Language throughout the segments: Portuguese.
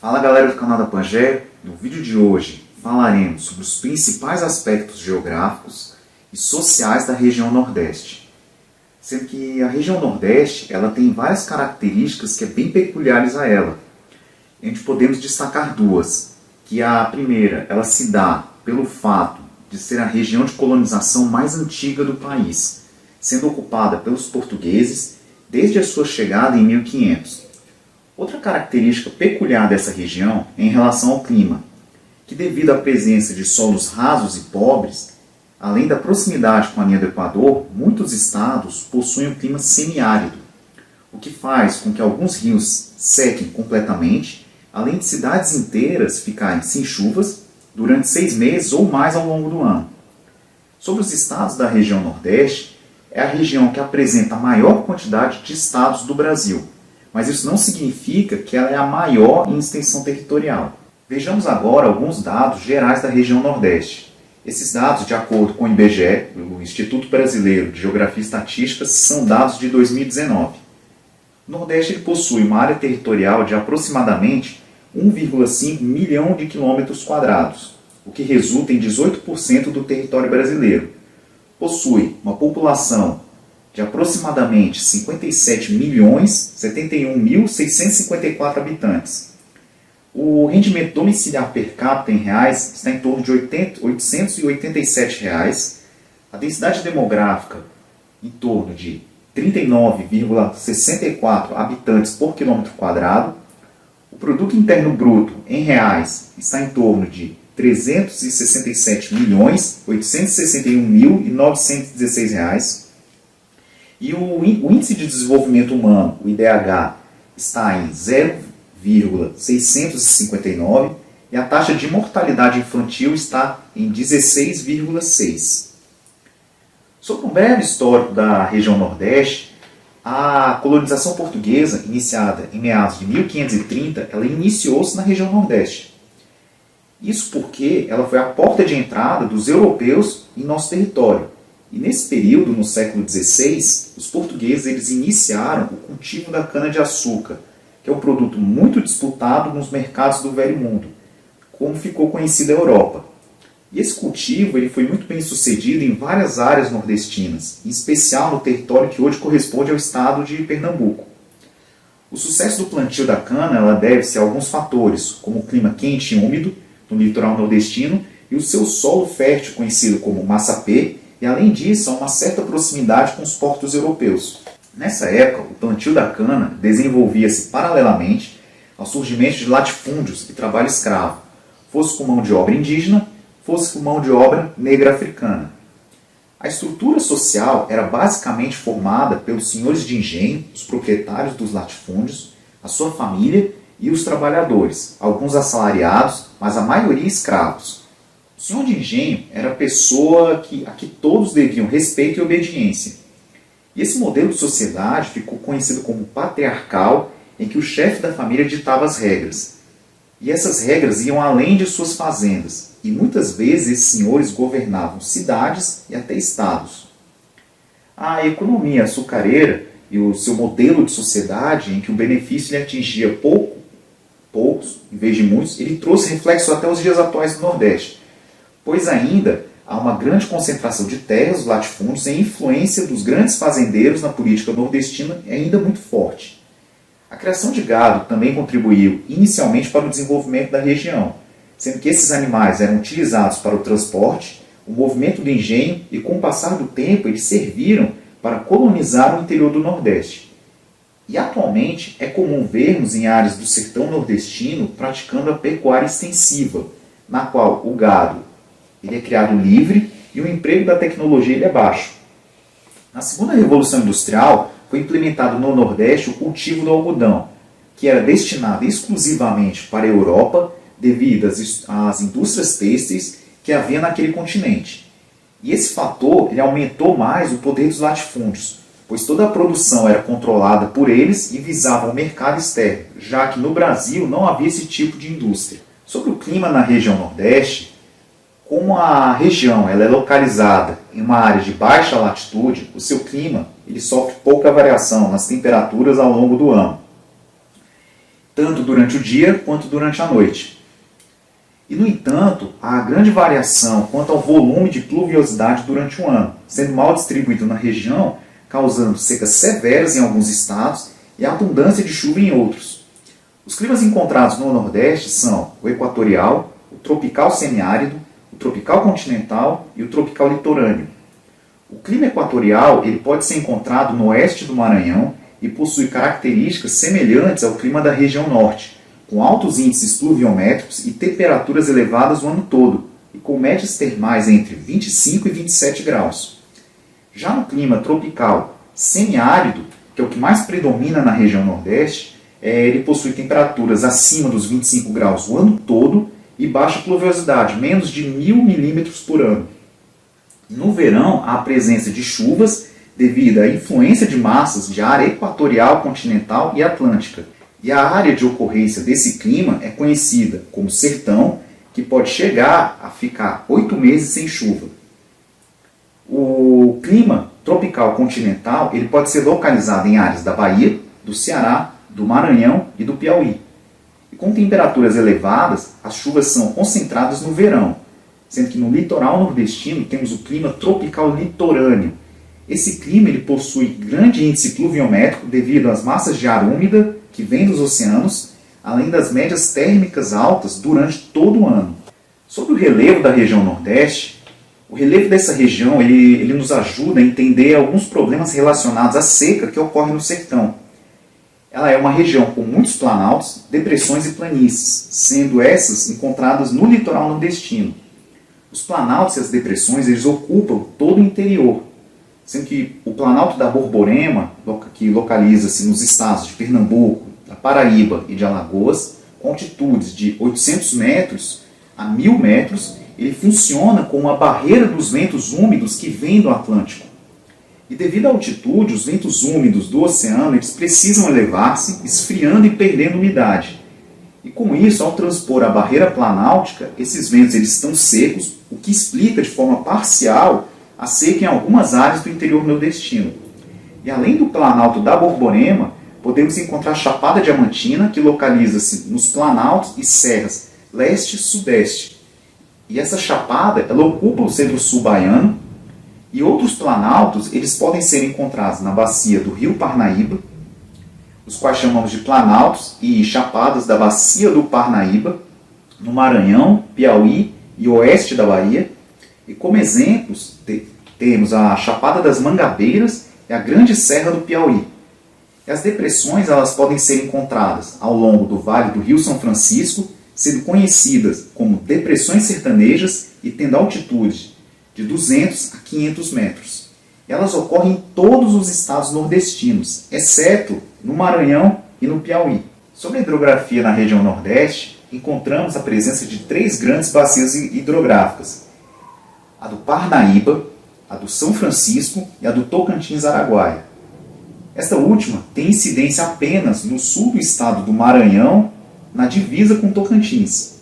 Fala galera do canal da Pangea, no vídeo de hoje falaremos sobre os principais aspectos geográficos e sociais da região Nordeste. Sendo que a região Nordeste ela tem várias características que é bem peculiares a ela. A gente podemos destacar duas, que a primeira ela se dá pelo fato de ser a região de colonização mais antiga do país, sendo ocupada pelos portugueses desde a sua chegada em 1500. Outra característica peculiar dessa região é em relação ao clima, que devido à presença de solos rasos e pobres, além da proximidade com a linha do Equador, muitos estados possuem um clima semiárido, o que faz com que alguns rios sequem completamente, além de cidades inteiras ficarem sem chuvas durante 6 meses ou mais ao longo do ano. Sobre os estados da região Nordeste, é a região que apresenta a maior quantidade de estados do Brasil, mas isso não significa que ela é a maior em extensão territorial. Vejamos agora alguns dados gerais da região Nordeste. Esses dados, de acordo com o IBGE, o Instituto Brasileiro de Geografia e Estatística, são dados de 2019. O Nordeste ele possui uma área territorial de aproximadamente 1,5 milhão de quilômetros quadrados, o que resulta em 18% do território brasileiro. Possui uma população de aproximadamente 57.071.654 habitantes. O rendimento domiciliar per capita em reais está em torno de R$ 887. A densidade demográfica em torno de 39,64 habitantes por quilômetro quadrado. O produto interno bruto em reais está em torno de R$ 367.861.916. E o Índice de Desenvolvimento Humano, o IDH, está em 0,659 e a taxa de mortalidade infantil está em 16,6. Sobre um breve histórico da região Nordeste, a colonização portuguesa, iniciada em meados de 1530, ela iniciou-se na região Nordeste. Isso porque ela foi a porta de entrada dos europeus em nosso território. E nesse período, no século XVI, os portugueses eles iniciaram o cultivo da cana-de-açúcar, que é um produto muito disputado nos mercados do Velho Mundo, como ficou conhecida a Europa. E esse cultivo ele foi muito bem sucedido em várias áreas nordestinas, em especial no território que hoje corresponde ao estado de Pernambuco. O sucesso do plantio da cana ela deve-se a alguns fatores, como o clima quente e úmido no litoral nordestino e o seu solo fértil conhecido como massapê, e além disso, há uma certa proximidade com os portos europeus. Nessa época, o plantio da cana desenvolvia-se paralelamente ao surgimento de latifúndios e trabalho escravo, fosse com mão de obra indígena, fosse com mão de obra negra africana. A estrutura social era basicamente formada pelos senhores de engenho, os proprietários dos latifúndios, a sua família e os trabalhadores, alguns assalariados, mas a maioria escravos. O senhor de engenho era a pessoa a que todos deviam respeito e obediência. E esse modelo de sociedade ficou conhecido como patriarcal, em que o chefe da família ditava as regras. E essas regras iam além de suas fazendas, e muitas vezes esses senhores governavam cidades e até estados. A economia açucareira e o seu modelo de sociedade, em que o benefício lhe atingia poucos, em vez de muitos, ele trouxe reflexos até os dias atuais do Nordeste, pois ainda há uma grande concentração de terras, latifúndios, e a influência dos grandes fazendeiros na política nordestina é ainda muito forte. A criação de gado também contribuiu inicialmente para o desenvolvimento da região, sendo que esses animais eram utilizados para o transporte, o movimento do engenho e, com o passar do tempo, eles serviram para colonizar o interior do Nordeste. E atualmente é comum vermos em áreas do sertão nordestino praticando a pecuária extensiva, na qual o gado ele é criado livre e o emprego da tecnologia ele é baixo. Na segunda Revolução Industrial, foi implementado no Nordeste o cultivo do algodão, que era destinado exclusivamente para a Europa devido às indústrias têxteis que havia naquele continente. E esse fator ele aumentou mais o poder dos latifúndios, pois toda a produção era controlada por eles e visava o mercado externo, já que no Brasil não havia esse tipo de indústria. Sobre o clima na região Nordeste, como a região ela é localizada em uma área de baixa latitude, o seu clima ele sofre pouca variação nas temperaturas ao longo do ano. tanto durante o dia quanto durante a noite. E, no entanto, há grande variação quanto ao volume de pluviosidade durante o ano, sendo mal distribuído na região, causando secas severas em alguns estados e abundância de chuva em outros. Os climas encontrados no Nordeste são o equatorial, o tropical semiárido, o tropical continental e o tropical litorâneo. O clima equatorial ele pode ser encontrado no oeste do Maranhão e possui características semelhantes ao clima da região norte, com altos índices pluviométricos e temperaturas elevadas o ano todo, e com médias termais entre 25 e 27 graus. Já no clima tropical semiárido, que é o que mais predomina na região nordeste, ele possui temperaturas acima dos 25 graus o ano todo e baixa pluviosidade, menos de 1.000 milímetros por ano. No verão, há a presença de chuvas devido à influência de massas de área equatorial, continental e atlântica. E a área de ocorrência desse clima é conhecida como sertão, que pode chegar a ficar 8 meses sem chuva. O clima tropical continental ele pode ser localizado em áreas da Bahia, do Ceará, do Maranhão e do Piauí. E com temperaturas elevadas, as chuvas são concentradas no verão, sendo que no litoral nordestino temos o clima tropical litorâneo. Esse clima ele possui grande índice pluviométrico devido às massas de ar úmida que vêm dos oceanos, além das médias térmicas altas durante todo o ano. Sobre o relevo da região Nordeste, o relevo dessa região ele nos ajuda a entender alguns problemas relacionados à seca que ocorre no sertão. Ela é uma região com muitos planaltos, depressões e planícies, sendo essas encontradas no litoral nordestino. Os planaltos e as depressões eles ocupam todo o interior, sendo que o Planalto da Borborema, que localiza-se nos estados de Pernambuco, da Paraíba e de Alagoas, com altitudes de 800 metros a 1.000 metros, ele funciona como uma barreira dos ventos úmidos que vêm do Atlântico. E devido à altitude, os ventos úmidos do oceano eles precisam elevar-se, esfriando e perdendo umidade. E com isso, ao transpor a barreira planáltica, esses ventos eles estão secos, o que explica de forma parcial a seca em algumas áreas do interior nordestino. E além do Planalto da Borborema, podemos encontrar a Chapada Diamantina, que localiza-se nos planaltos e serras leste e sudeste. E essa chapada ela ocupa o centro-sul baiano, e outros planaltos eles podem ser encontrados na bacia do Rio Parnaíba, os quais chamamos de planaltos e chapadas da bacia do Parnaíba, no Maranhão, Piauí e oeste da Bahia. E como exemplos, temos a Chapada das Mangabeiras e a Grande Serra do Piauí. E as depressões elas podem ser encontradas ao longo do Vale do Rio São Francisco, sendo conhecidas como depressões sertanejas e tendo altitude de 200 a 500 metros. Elas ocorrem em todos os estados nordestinos, exceto no Maranhão e no Piauí. Sobre a hidrografia na região Nordeste, encontramos a presença de 3 grandes bacias hidrográficas: a do Parnaíba, a do São Francisco e a do Tocantins-Araguaia. Esta última tem incidência apenas no sul do estado do Maranhão, na divisa com Tocantins.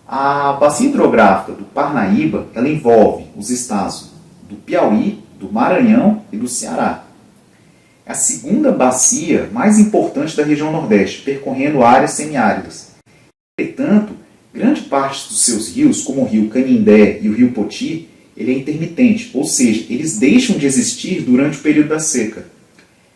A bacia hidrográfica do Parnaíba ela envolve os estados do Piauí, do Maranhão e do Ceará. É a segunda bacia mais importante da região Nordeste, percorrendo áreas semiáridas. Entretanto, grande parte dos seus rios, como o rio Canindé e o rio Poti, ele é intermitente, ou seja, eles deixam de existir durante o período da seca.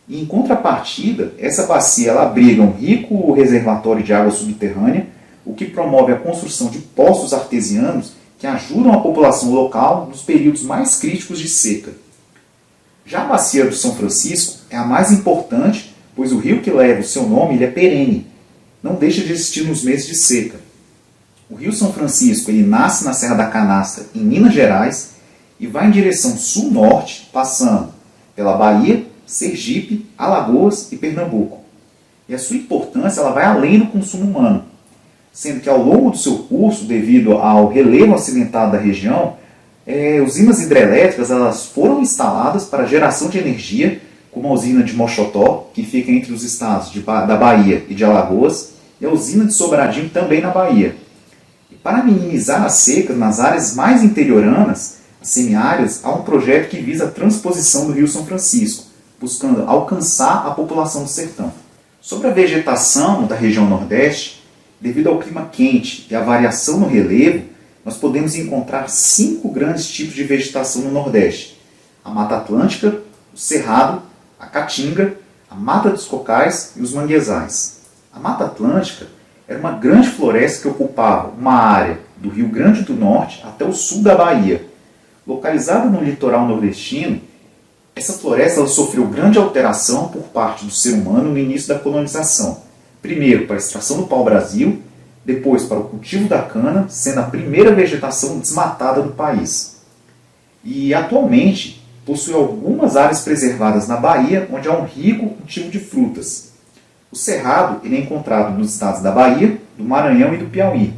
E, em contrapartida, essa bacia ela abriga um rico reservatório de água subterrânea, o que promove a construção de poços artesianos que ajudam a população local nos períodos mais críticos de seca. Já a bacia do São Francisco é a mais importante, pois o rio que leva o seu nome ele é perene, não deixa de existir nos meses de seca. O rio São Francisco ele nasce na Serra da Canastra, em Minas Gerais, e vai em direção sul-norte, passando pela Bahia, Sergipe, Alagoas e Pernambuco. E a sua importância ela vai além do consumo humano, sendo que ao longo do seu curso, devido ao relevo acidentado da região, usinas hidrelétricas elas foram instaladas para geração de energia, como a usina de Mochotó, que fica entre os estados da Bahia e de Alagoas, e a usina de Sobradinho, também na Bahia. E para minimizar as secas nas áreas mais interioranas, as semiáridas, há um projeto que visa a transposição do Rio São Francisco, buscando alcançar a população do sertão. Sobre a vegetação da região Nordeste, devido ao clima quente e à variação no relevo, nós podemos encontrar 5 grandes tipos de vegetação no Nordeste: a Mata Atlântica, o Cerrado, a Caatinga, a Mata dos Cocais e os manguezais. A Mata Atlântica era uma grande floresta que ocupava uma área do Rio Grande do Norte até o sul da Bahia. Localizada no litoral nordestino, essa floresta ela sofreu grande alteração por parte do ser humano no início da colonização. Primeiro para a extração do pau-brasil, depois para o cultivo da cana, sendo a primeira vegetação desmatada do país. E atualmente possui algumas áreas preservadas na Bahia, onde há um rico cultivo de frutas. O Cerrado ele é encontrado nos estados da Bahia, do Maranhão e do Piauí.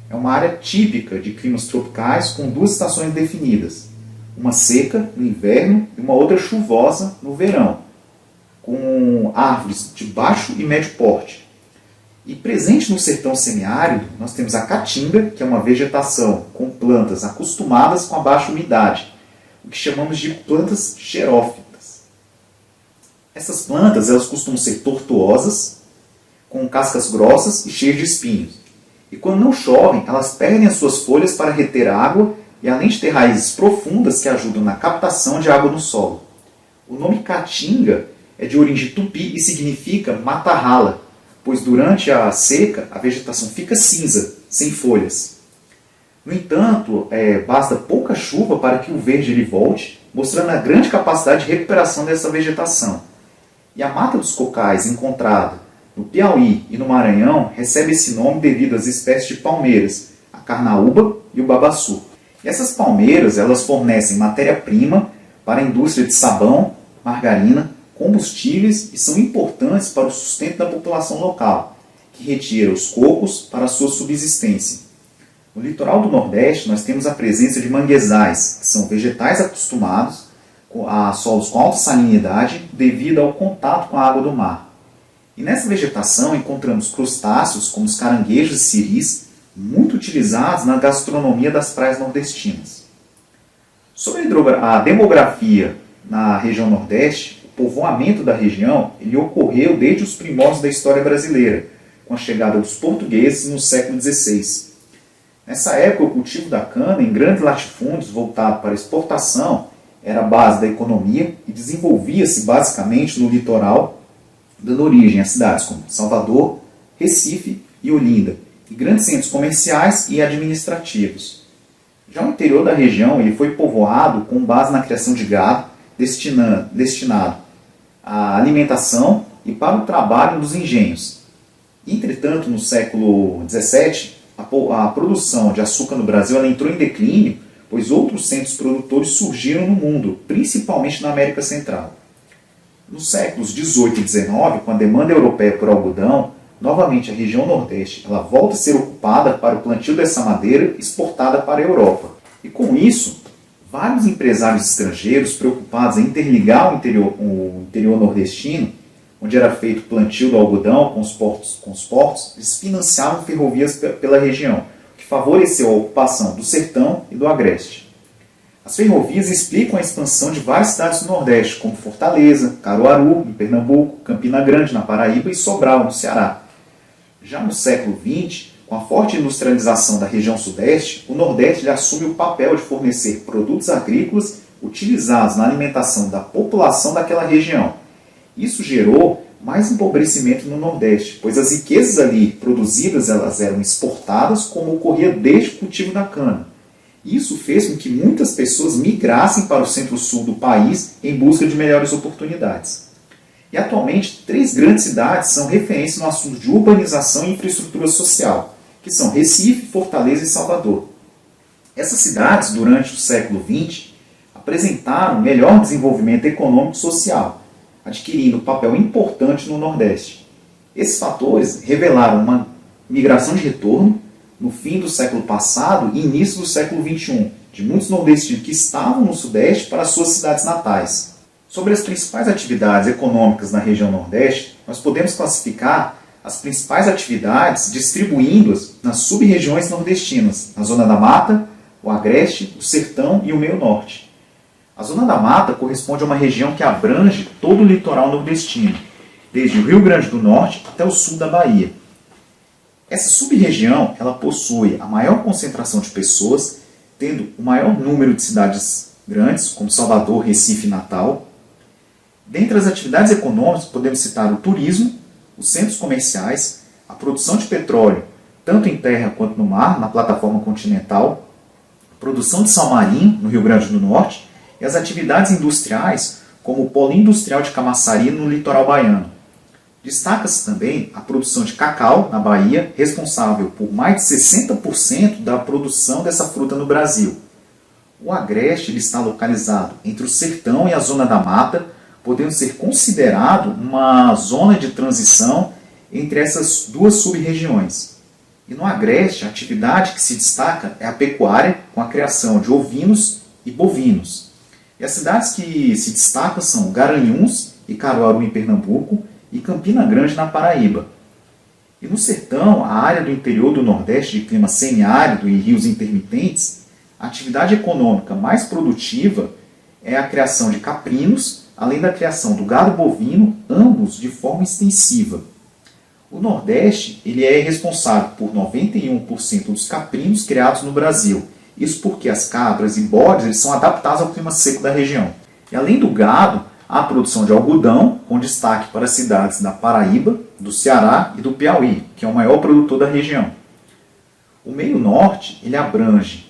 É uma área típica de climas tropicais com 2 estações definidas: uma seca no inverno e uma outra chuvosa no verão, com árvores de baixo e médio porte. E presente no sertão semiárido, nós temos a caatinga, que é uma vegetação com plantas acostumadas com a baixa umidade, o que chamamos de plantas xerófitas. Essas plantas elas costumam ser tortuosas, com cascas grossas e cheias de espinhos. E quando não chovem, elas perdem as suas folhas para reter água e além de ter raízes profundas que ajudam na captação de água no solo. O nome caatinga é de origem tupi e significa mata rala, pois durante a seca a vegetação fica cinza, sem folhas. No entanto, basta pouca chuva para que o verde ele volte, mostrando a grande capacidade de recuperação dessa vegetação. E a Mata dos Cocais, encontrada no Piauí e no Maranhão, recebe esse nome devido às espécies de palmeiras, a carnaúba e o babaçu. E essas palmeiras elas fornecem matéria-prima para a indústria de sabão, margarina, combustíveis e são importantes para o sustento da população local, que retira os cocos para a sua subsistência. No litoral do Nordeste, nós temos a presença de manguezais, que são vegetais acostumados a solos com alta salinidade devido ao contato com a água do mar. E nessa vegetação encontramos crustáceos como os caranguejos e siris, muito utilizados na gastronomia das praias nordestinas. Sobre a demografia na região Nordeste, o povoamento da região ele ocorreu desde os primórdios da história brasileira, com a chegada dos portugueses no século XVI. Nessa época, o cultivo da cana em grandes latifúndios voltado para a exportação era a base da economia e desenvolvia-se basicamente no litoral, dando origem a cidades como Salvador, Recife e Olinda, e grandes centros comerciais e administrativos. Já o interior da região ele foi povoado com base na criação de gado, destinado à alimentação e para o trabalho nos engenhos. Entretanto, no século XVII, a produção de açúcar no Brasil ela entrou em declínio, pois outros centros produtores surgiram no mundo, principalmente na América Central. Nos séculos XVIII e XIX, com a demanda europeia por algodão, novamente a região Nordeste ela volta a ser ocupada para o plantio dessa madeira exportada para a Europa. E com isso, vários empresários estrangeiros preocupados em interligar o interior nordestino, onde era feito o plantio do algodão com os portos, eles financiavam ferrovias pela região, o que favoreceu a ocupação do sertão e do agreste. As ferrovias explicam a expansão de várias cidades do Nordeste, como Fortaleza, Caruaru, em Pernambuco, Campina Grande, na Paraíba e Sobral, no Ceará. Já no século XX, com a forte industrialização da região Sudeste, o Nordeste assume o papel de fornecer produtos agrícolas utilizados na alimentação da população daquela região. Isso gerou mais empobrecimento no Nordeste, pois as riquezas ali produzidas elas eram exportadas, como ocorria desde o cultivo da cana. Isso fez com que muitas pessoas migrassem para o centro-sul do país em busca de melhores oportunidades. E atualmente, 3 grandes cidades são referência no assunto de urbanização e infraestrutura social, que são Recife, Fortaleza e Salvador. Essas cidades, durante o século XX, apresentaram melhor desenvolvimento econômico e social, adquirindo um papel importante no Nordeste. Esses fatores revelaram uma migração de retorno no fim do século passado e início do século XXI, de muitos nordestinos que estavam no Sudeste para suas cidades natais. Sobre as principais atividades econômicas na região Nordeste, nós podemos classificar as principais atividades distribuindo-as nas sub-regiões nordestinas, na Zona da Mata, o Agreste, o Sertão e o Meio Norte. A Zona da Mata corresponde a uma região que abrange todo o litoral nordestino. desde o Rio Grande do Norte até o sul da Bahia. Essa sub-região ela possui a maior concentração de pessoas, tendo o maior número de cidades grandes, como Salvador, Recife e Natal. Dentre as atividades econômicas, podemos citar o turismo, os centros comerciais, a produção de petróleo, tanto em terra quanto no mar, na plataforma continental, a produção de sal marinho, no Rio Grande do Norte, e as atividades industriais, como o polo industrial de Camaçari, no litoral baiano. Destaca-se também a produção de cacau, na Bahia, responsável por mais de 60% da produção dessa fruta no Brasil. O Agreste ele está localizado entre o sertão e a zona da mata, podendo ser considerado uma zona de transição entre essas duas sub-regiões. E no Agreste, a atividade que se destaca é a pecuária, com a criação de ovinos e bovinos. E as cidades que se destacam são Garanhuns e Caruaru, em Pernambuco, e Campina Grande, na Paraíba. E no sertão, a área do interior do Nordeste de clima semiárido e rios intermitentes, a atividade econômica mais produtiva é a criação de caprinos, além da criação do gado bovino, ambos de forma extensiva. O Nordeste ele é responsável por 91% dos caprinos criados no Brasil. Isso porque as cabras e bodes eles são adaptados ao clima seco da região. E além do gado, há a produção de algodão, com destaque para as cidades da Paraíba, do Ceará e do Piauí, que é o maior produtor da região. O meio norte ele abrange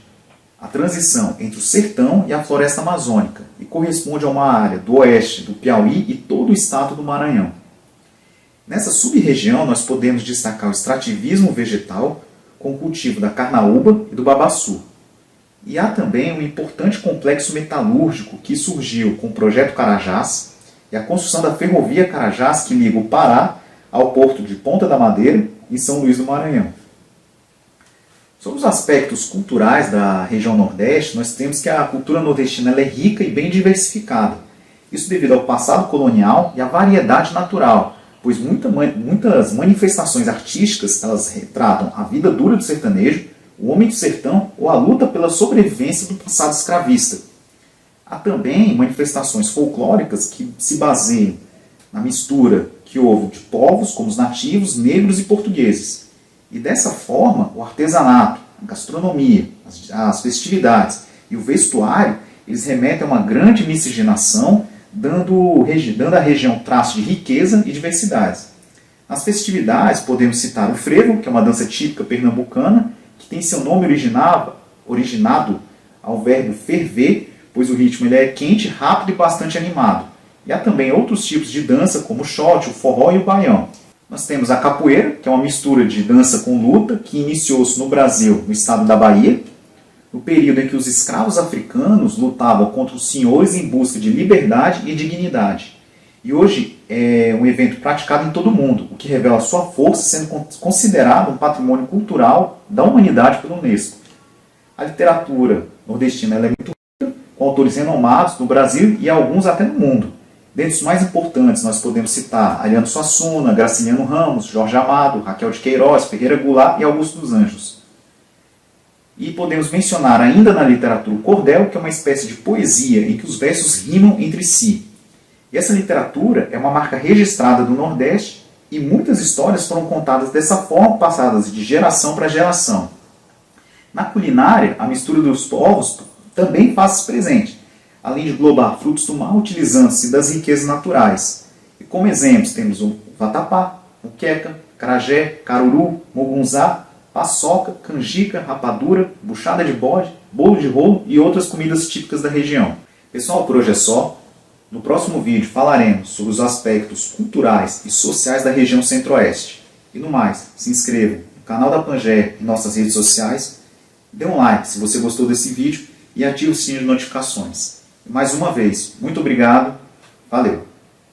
a transição entre o sertão e a floresta amazônica e corresponde a uma área do oeste do Piauí e todo o estado do Maranhão. Nessa sub-região nós podemos destacar o extrativismo vegetal com o cultivo da carnaúba e do babaçu. E há também um importante complexo metalúrgico que surgiu com o Projeto Carajás e a construção da ferrovia Carajás que liga o Pará ao porto de Ponta da Madeira, em São Luís do Maranhão. Sobre os aspectos culturais da região Nordeste, nós temos que a cultura nordestina ela é rica e bem diversificada. Isso devido ao passado colonial e à variedade natural, pois muitas manifestações artísticas elas retratam a vida dura do sertanejo, o homem do sertão ou a luta pela sobrevivência do passado escravista. Há também manifestações folclóricas que se baseiam na mistura que houve de povos como os nativos, negros e portugueses. E dessa forma, o artesanato, a gastronomia, as festividades e o vestuário, eles remetem a uma grande miscigenação, dando à região traço de riqueza e diversidade. Nas festividades, podemos citar o frevo, que é uma dança típica pernambucana, que tem seu nome originado ao verbo ferver, pois o ritmo ele é quente, rápido e bastante animado. E há também outros tipos de dança, como o shot, o forró e o baião. Nós temos a capoeira, que é uma mistura de dança com luta, que iniciou-se no Brasil, no estado da Bahia, no período em que os escravos africanos lutavam contra os senhores em busca de liberdade e dignidade. E hoje é um evento praticado em todo o mundo, o que revela sua força, sendo considerado um patrimônio cultural da humanidade pela Unesco. A literatura nordestina ela é muito rica, com autores renomados no Brasil e alguns até no mundo. Dentre os mais importantes, nós podemos citar Ariano Suassuna, Graciliano Ramos, Jorge Amado, Raquel de Queiroz, Ferreira Goulart e Augusto dos Anjos. E podemos mencionar ainda na literatura o cordel, que é uma espécie de poesia em que os versos rimam entre si. E essa literatura é uma marca registrada do Nordeste e muitas histórias foram contadas dessa forma, passadas de geração para geração. Na culinária, a mistura dos povos também faz-se presente, além de englobar frutos do mar utilizando-se das riquezas naturais. E como exemplos temos o vatapá, muqueca, carajé, caruru, mogunzá, paçoca, canjica, rapadura, buchada de bode, bolo de rolo e outras comidas típicas da região. Pessoal, por hoje é só. No próximo vídeo falaremos sobre os aspectos culturais e sociais da região Centro-Oeste. E no mais, se inscreva no canal da Pangea e nossas redes sociais, dê um like se você gostou desse vídeo e ative o sininho de notificações. Mais uma vez, muito obrigado, valeu!